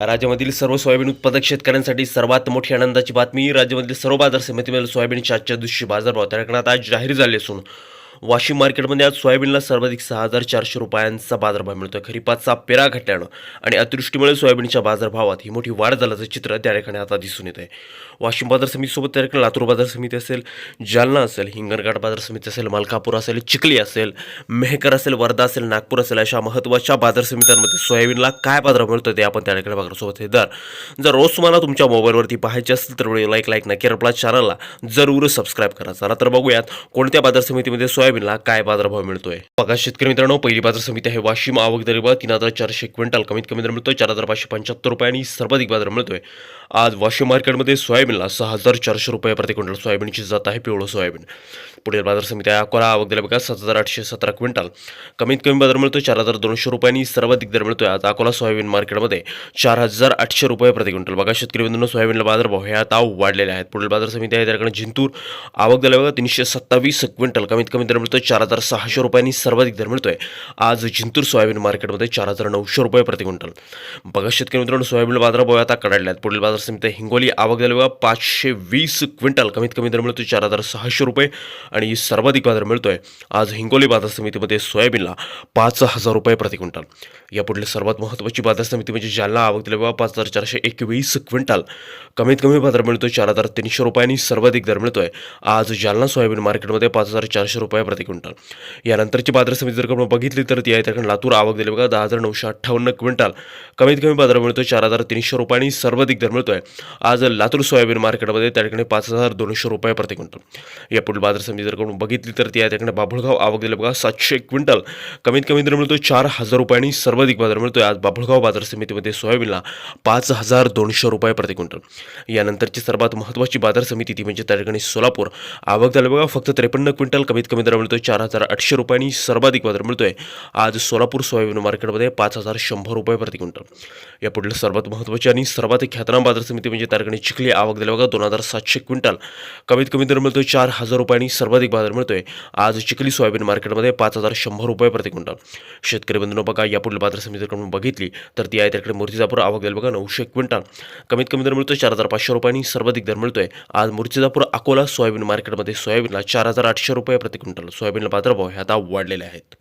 राज्यामधील सर्व सोयाबीन उत्पादक शेतकऱ्यांसाठी सर्वात मोठी आनंदाची बातमी. राज्यामधील सर्व बाजार समितीमधील सोयाबीनचे आजच्या दिवशी बाजारभाव त्या आज जाहीर झाले असून वाशिम मार्केटमध्ये आज सोयाबीनला सर्वाधिक 6,400 रुपयांचा बाजारभाव मिळतोय. खरीपाचा पेरा घटल्यानं आणि अतिवृष्टीमुळे सोयाबीनच्या बाजारभावात ही मोठी वाढ झाल्याचं चित्र त्या ठिकाणी आता दिसून येत आहे. वाशिम बाजार समितीसोबत त्या ठिकाणी लातूर बाजार समिती असेल, जालना असेल, हिंगणघाट बाजार समिती असेल, मलकापूर असेल, चिखली असेल, मेहकर असेल, वर्धा असेल, नागपूर असेल, अशा महत्त्वाच्या बाजार समित्यांमध्ये सोयाबीनला काय बाजारभाव मिळतो ते आपण त्या ठिकाणी बघण्यासोबत हे दर जर रोज तुम्हाला तुमच्या मोबाईलवरती पाहायचे असेल तर व्हिडिओ लाईक नक्की आपल्या चॅनलला जरूर सबस्क्राईब करा. चला तर बघूयात कोणत्या बाजार समितीमध्ये सोयाबीनला काय बाजारभाव मिळतोय. बघा शेतकरी मित्रांनो, पहिली बाजार समिती आहे वाशिम. आवक दर 3,400 क्विंटल, कमीत कमी दर मिळतोय 4,575 रुपये आणि सर्वाधिक बाजार मिळतोय आज वाशिम मार्केटमध्ये सोयाबीनला 6,400 रुपये प्रति क्विंटल. सोयाबीनची जात आहे पिवळं सोयाबीन. पुढील बाजार समिती आहे अकोला. आवक दर बघा 7,817 क्विंटल, कमीत कमी बाजार मिळतोय 4,200 रुपये आणि सर्वाधिक दर मिळतोय आज अकोला सोयाबीन मार्केटमध्ये 4,800 रुपये प्रति क्विंटल. बघा शेतकरी मित्रांनो, सोयाबीनला बाजारभाव हे आता वाढलेले आहेत. पुढील बाजार समिती आहे त्याकडे जिंतूर. आवक दर बघा 327 क्विंटल, कमीत कमी दर मिळतोय 4,600 रुपये आणि सर्वाधिक दर मिळतोय आज जिंतूर सोयाबीन मार्केटमध्ये 4,900 रुपये प्रति क्विंटल. बघा शेतकरी मित्रांनो, सोयाबीनला बाजारभाव आता कडाडले आहेत. पुढील बाजार समिती हिंगोली. आवक दर बघा 520 क्विंटल, कमीत कमी दर मिळतोय 4,600 रुपये आणि सर्वाधिक बाजार मिळतोय आज हिंगोली बाजार समितीमध्ये सोयाबीनला 5,000 रुपये प्रति क्विंटल. या पुढील सर्वात महत्त्वाची बाजार समिती म्हणजे जालना. आवक दर बघा 5,421 क्विंटल, कमीत कमी बाजार मिळतोय 4,300 रुपये आणि सर्वाधिक दर मिळतोय आज जालना सोयाबीन मार्केटमध्ये 5,400 रुपये प्रति क्विंटल. यानंतरची बाजार समिती जर आपण बघितली तर ती आहे त्याकडे लातूर. आवक दिली बघा 10,958 क्विंटल, कमीत कमी बाजार मिळतोय 4,300 रुपये आणि सर्वाधिक दर मिळतोय आज लातूर सोयाबीन मार्केटमध्ये त्या ठिकाणी 5,200 रुपये प्रति क्विंटल. या पुढील बाजार समिती जर आपण बघितली तर ती आहे त्याकडे बाभुळगाव. आवक दिली बघा 700 क्विंटल, कमीत कमी दर मिळतोय 4,000 रुपये आणि सर्वाधिक बाजार मिळतोय आज बाभुळगाव बाजार समितीमध्ये सोयाबीनला 5,200 रुपये प्रति क्विंटल. यानंतरची सर्वात महत्त्वाची बाजार समिती ती म्हणजे त्या ठिकाणी सोलापूर. आवक झाली बघा फक्त 53 क्विंटल, कमीत कमी दर मिळतोय 4,800 रुपये आणि सर्वाधिक बाजार मिळतोय आज सोलापूर सोयाबीन मार्केटमध्ये 5,100 रुपये प्रति क्विंटल. या पुढील सर्वात महत्त्वाची आणि सर्वात ख्यातनाम बाजार समिती म्हणजे त्या ठिकाणी चिखली. आवक दिली बघा 2,700 क्विंटल, कमीत कमी दर मिळतोय 4,000 रुपये आणि सर्वाधिक बाजार मिळतोय आज चिखली सोयाबीन मार्केटमध्ये 5,100 रुपये प्रति क्विंटल. शेतकरी बंधूंनो बघा, या पुढील बाजार समिती जर आपण बघितली तर ती आहे त्याकडे मूर्तिजापूर. आवक दिली बघा 900 क्विंटल, कमीत कमी दर मिळतोय 4,500 रुपये आणि सर्वाधिक दर मिळतोय आज मूर्तिजापूर अकोला सोयाबीन मार्केटमध्ये सोयाबीनला 4,800 रुपये प्रति क्विंटल. सोयाबीनला बाजारभाव हे आता वाढलेले आहेत.